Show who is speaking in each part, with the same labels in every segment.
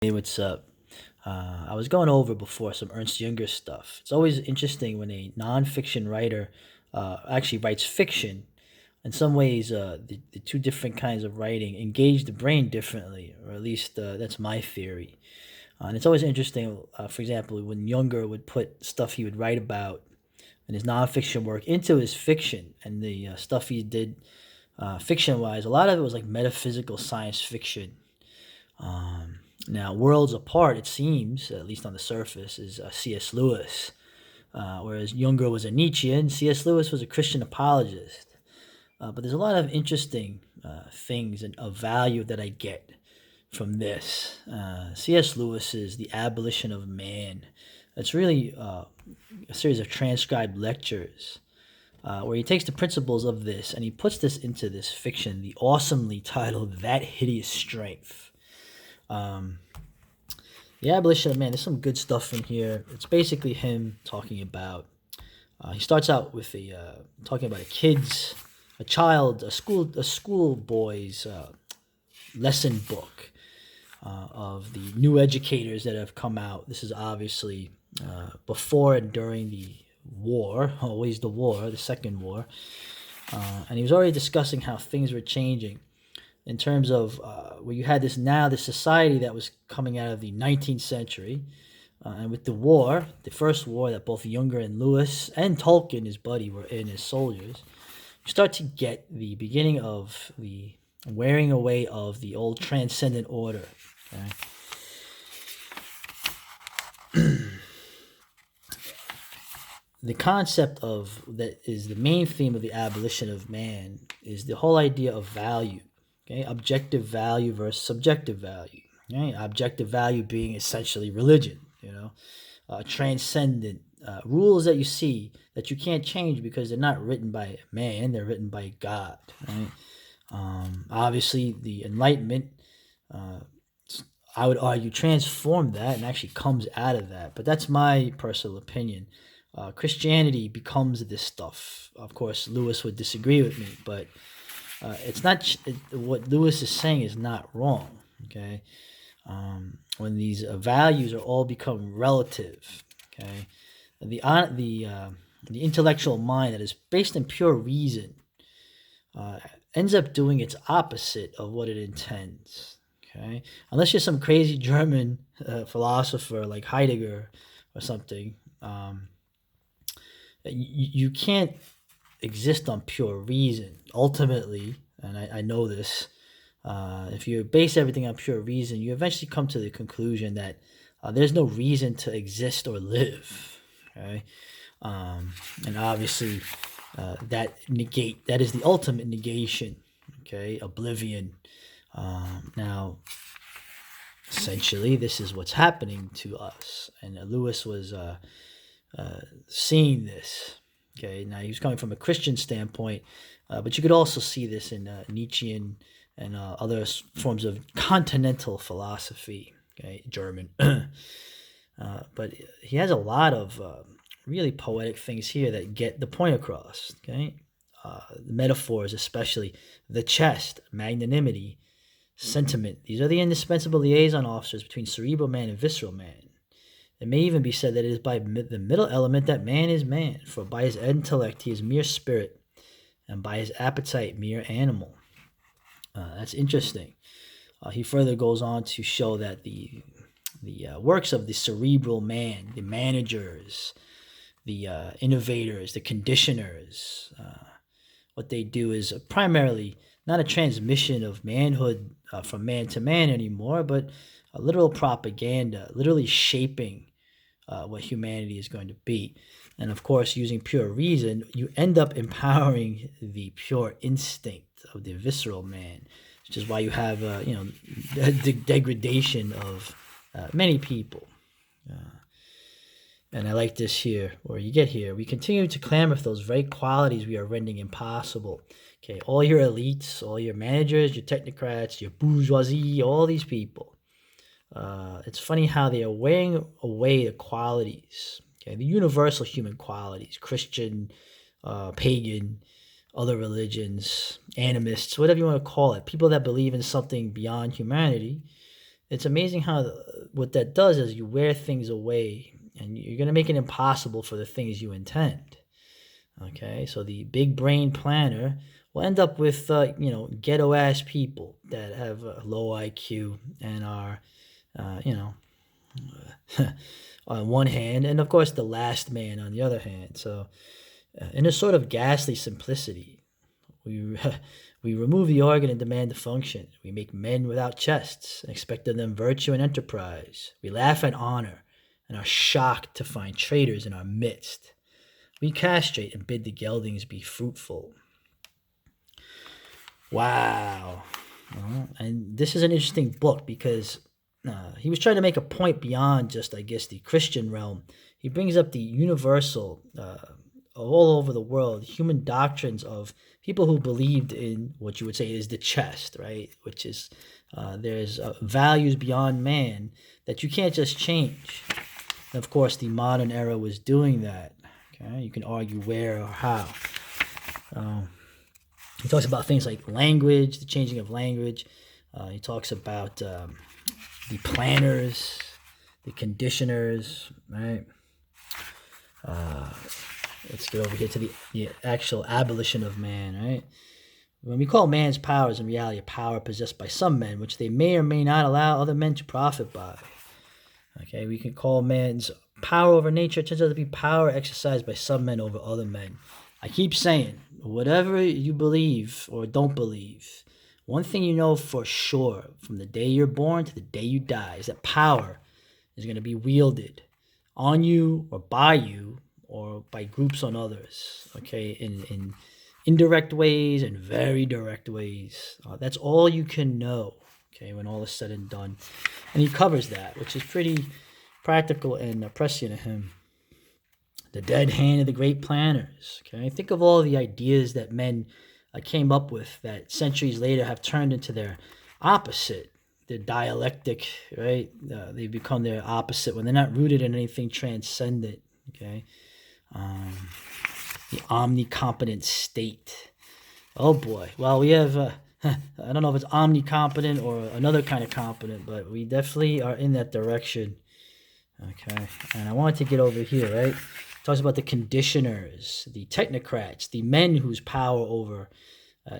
Speaker 1: Hey, what's up? I was going over before some Ernst Jünger stuff. It's always interesting when a nonfiction writer actually writes fiction. In some ways, the two different kinds of writing engage the brain differently, or at least that's my theory. And it's always interesting, for example, when Jünger would put stuff he would write about in his nonfiction work into his fiction, and the stuff he did fiction wise, a lot of it was like metaphysical science fiction. Now, worlds apart, it seems, at least on the surface, is C.S. Lewis, whereas Jünger was a Nietzschean, C.S. Lewis was a Christian apologist. But there's a lot of interesting things and of value that I get from this. C.S. Lewis's The Abolition of Man. It's really a series of transcribed lectures where he takes the principles of this and he puts this into this fiction, the awesomely titled That Hideous Strength. The Abolition of Man, there's some good stuff in here. It's basically him talking about, he starts out with talking about a school boy's lesson book of the new educators that have come out. This is obviously before and during the war, always the war, the Second War. And he was already discussing how things were changing in terms of where you had this society that was coming out of the 19th century. And with the war, the first war that both Jünger and Lewis and Tolkien, his buddy, were in as soldiers, you start to get the beginning of the wearing away of the old transcendent order. Okay? The concept of that is the main theme of the abolition of man is the whole idea of value. Okay, objective value versus subjective value. Okay? Objective value being essentially religion. Transcendent rules that you see that you can't change because they're not written by man; they're written by God. Right? Obviously, the Enlightenment, I would argue, transformed that and actually comes out of that. But that's my personal opinion. Christianity becomes this stuff. Of course, Lewis would disagree with me, but it's not what Lewis is saying is not wrong. Okay, when these values are all become relative. Okay, the intellectual mind that is based in pure reason ends up doing its opposite of what it intends. Okay, unless you're some crazy German philosopher like Heidegger or something, you can't exist on pure reason. Ultimately, and I know this, if you base everything on pure reason, you eventually come to the conclusion that there's no reason to exist or live. Okay, and obviously that is the ultimate negation. Okay, oblivion. Now, essentially, this is what's happening to us, and Lewis was seeing this. Okay, now he was coming from a Christian standpoint, but you could also see this in Nietzschean and other forms of continental philosophy. Okay, German. But he has a lot of really poetic things here that get the point across. Okay, the metaphors, especially the chest, magnanimity, sentiment. These are the indispensable liaison officers between cerebral man and visceral man. It may even be said that it is by the middle element that man is man, for by his intellect he is mere spirit, and by his appetite mere animal. That's interesting. He further goes on to show that the works of the cerebral man, the managers, the innovators, the conditioners, what they do is primarily not a transmission of manhood from man to man anymore, but a literal propaganda, literally shaping what humanity is going to be. And of course, using pure reason, you end up empowering the pure instinct of the visceral man, which is why you have, the degradation of many people. And I like this here, where you get here. We continue to clamor for those very qualities we are rendering impossible. Okay, all your elites, all your managers, your technocrats, your bourgeoisie, all these people. It's funny how they are weighing away the qualities, okay, the universal human qualities, Christian, pagan, other religions, animists, whatever you want to call it, people that believe in something beyond humanity. it's amazing how what that does is you wear things away, and you're going to make it impossible for the things you intend. Okay, so the big brain planner will end up with ghetto ass people that have a low IQ and are you know on one hand, and of course the last man on the other hand. So in a sort of ghastly simplicity, we we remove the organ and demand the function. We make men without chests and expect of them virtue and enterprise. We laugh at honor and are shocked to find traitors in our midst. We castrate and bid the geldings be fruitful. Wow. And this is an interesting book because he was trying to make a point beyond just, I guess, the Christian realm. He brings up the universal, all over the world, human doctrines of people who believed in what you would say is the chest, right? Which is there's values beyond man that you can't just change. And of course, the modern era was doing that. Okay, you can argue where or how. He talks about things like language, the changing of language. He talks about the planners, the conditioners, right? Let's get over here to the actual abolition of man, right? When we call man's powers in reality a power possessed by some men, which they may or may not allow other men to profit by. Okay, we can call man's power over nature. It turns out to be power exercised by some men over other men. I keep saying, whatever you believe or don't believe, one thing you know for sure from the day you're born to the day you die is that power is going to be wielded on you or by groups on others, okay, in indirect ways and very direct ways. That's all you can know, okay, when all is said and done. And he covers that, which is pretty practical and prescient of him. The dead hand of the great planners. Okay, think of all the ideas that men came up with that centuries later have turned into their opposite, their dialectic. Right, they become their opposite when they're not rooted in anything transcendent. Okay, the omnicompetent state. Oh boy. Well, we have. I don't know if it's omnicompetent or another kind of competent, but we definitely are in that direction. Okay, and I wanted to get over here, right? Talks about the conditioners, the technocrats, the men whose power over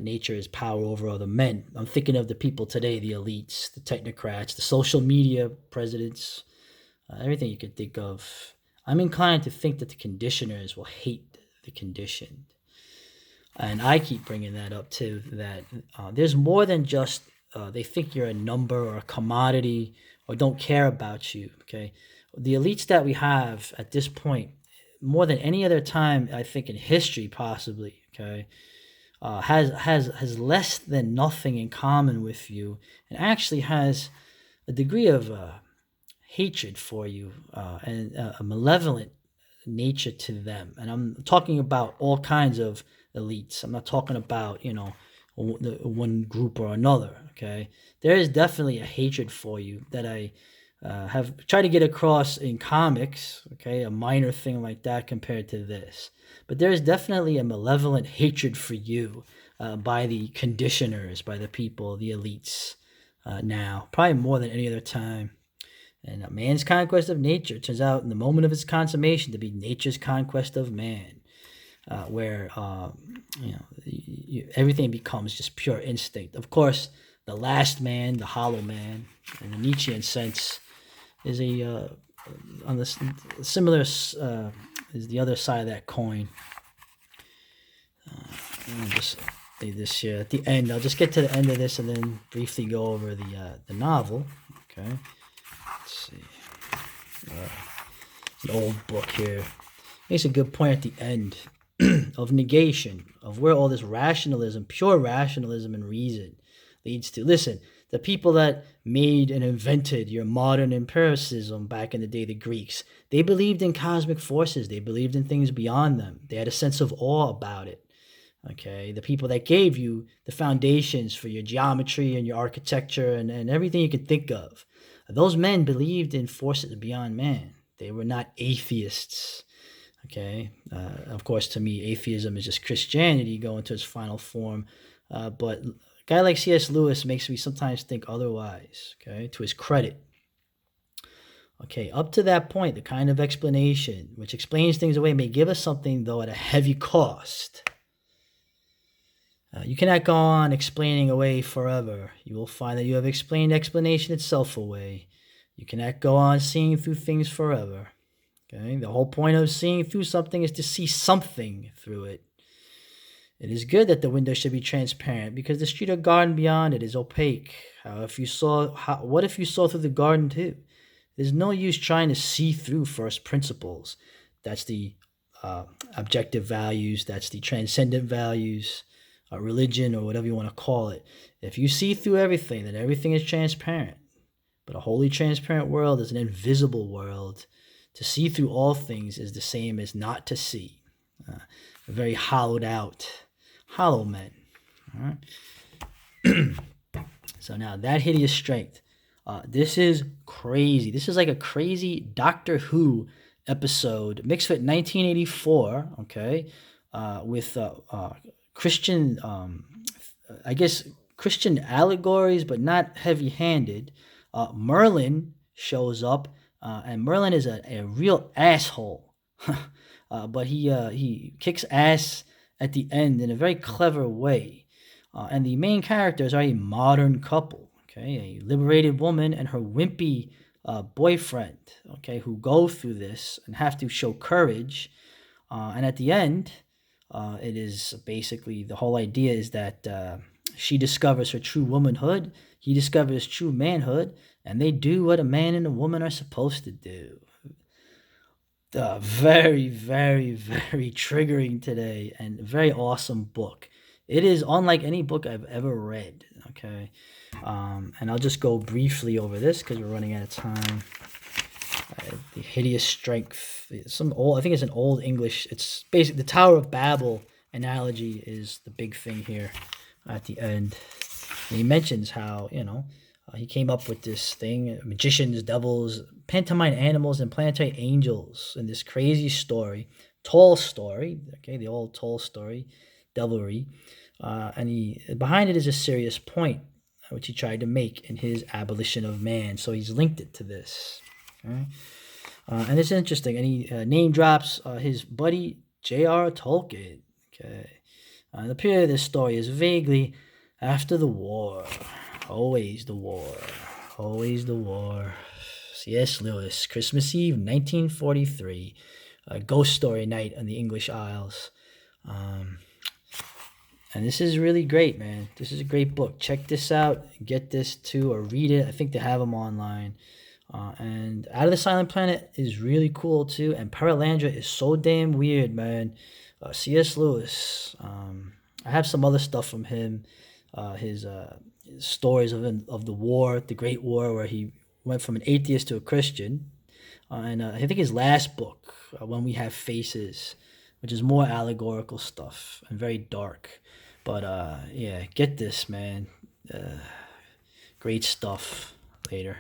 Speaker 1: nature is power over other men. I'm thinking of the people today, the elites, the technocrats, the social media presidents, everything you could think of. I'm inclined to think that the conditioners will hate the conditioned. And I keep bringing that up too, that there's more than just they think you're a number or a commodity or don't care about you, okay? The elites that we have at this point, more than any other time, I think in history possibly, okay, has less than nothing in common with you, and actually has a degree of hatred for you and a malevolent nature to them. And I'm talking about all kinds of elites. I'm not talking about one group or another. Okay, there is definitely a hatred for you that I have tried to get across in comics, okay, a minor thing like that compared to this. But there is definitely a malevolent hatred for you by the conditioners, by the people, the elites now, probably more than any other time. And a man's conquest of nature turns out in the moment of its consummation to be nature's conquest of man, where everything becomes just pure instinct. Of course, the last man, the hollow man, in the Nietzschean sense, is on the similar is the other side of that coin. I'll just say this here at the end. I'll just get to the end of this and then briefly go over the novel. Okay, let's see. It's an old book here. Makes a good point at the end of negation, of where all this rationalism, pure rationalism and reason leads to. Listen, the people that made and invented your modern empiricism back in the day, the Greeks, they believed in cosmic forces. They believed in things beyond them. They had a sense of awe about it. Okay, the people that gave you the foundations for your geometry and your architecture and everything you could think of, those men believed in forces beyond man. They were not atheists. Okay, of course, to me, atheism is just Christianity going to its final form. But guy like C.S. Lewis makes me sometimes think otherwise, okay, to his credit. Okay, up to that point, the kind of explanation which explains things away may give us something, though, at a heavy cost. You cannot go on explaining away forever. You will find that you have explained explanation itself away. You cannot go on seeing through things forever. Okay, the whole point of seeing through something is to see something through it. It is good that the window should be transparent, because the street or garden beyond it is opaque. What if you saw through the garden too? There's no use trying to see through first principles. That's the objective values. That's the transcendent values, religion, or whatever you want to call it. If you see through everything, then everything is transparent. But a wholly transparent world is an invisible world. To see through all things is the same as not to see. Very hollowed out, hollow men. All right? So now that hideous strength. This is crazy. This is like a crazy Doctor Who episode mixed with 1984, okay, with Christian, I guess, Christian allegories, but not heavy-handed. Merlin shows up, and Merlin is a real asshole, but he kicks ass at the end in a very clever way. And the main characters are a modern couple. Okay, a liberated woman and her wimpy boyfriend, okay, who go through this and have to show courage. And at the end, it is basically the whole idea is that she discovers her true womanhood, he discovers true manhood, and they do what a man and a woman are supposed to do. Very, very, very triggering today, and very awesome book. It is unlike any book I've ever read, okay? And I'll just go briefly over this because we're running out of time. The Hideous Strength. I think it's an old English. It's basically the Tower of Babel analogy is the big thing here at the end. And he mentions how, he came up with this thing, magicians, devils, pantomime animals, and planetary angels in this crazy story. Tall story, okay, the old Tall story, devilry. And behind it is a serious point, which he tried to make in his Abolition of Man. So he's linked it to this. Okay? And it's interesting. And he name drops his buddy J.R. Tolkien. Okay. The period of this story is vaguely after the war. Always the war. Always the war. C.S. Lewis, Christmas Eve, 1943. Ghost story night on the English Isles. And this is really great, man. This is a great book. Check this out. Get this too, or read it. I think they have them online. And Out of the Silent Planet is really cool too. And Paralandra is so damn weird, man. C.S. Lewis. I have some other stuff from him. His stories of the war, the Great War, where he went from an atheist to a Christian. And I think his last book, When We Have Faces, which is more allegorical stuff and very dark. But yeah, get this, man. Great stuff. Later.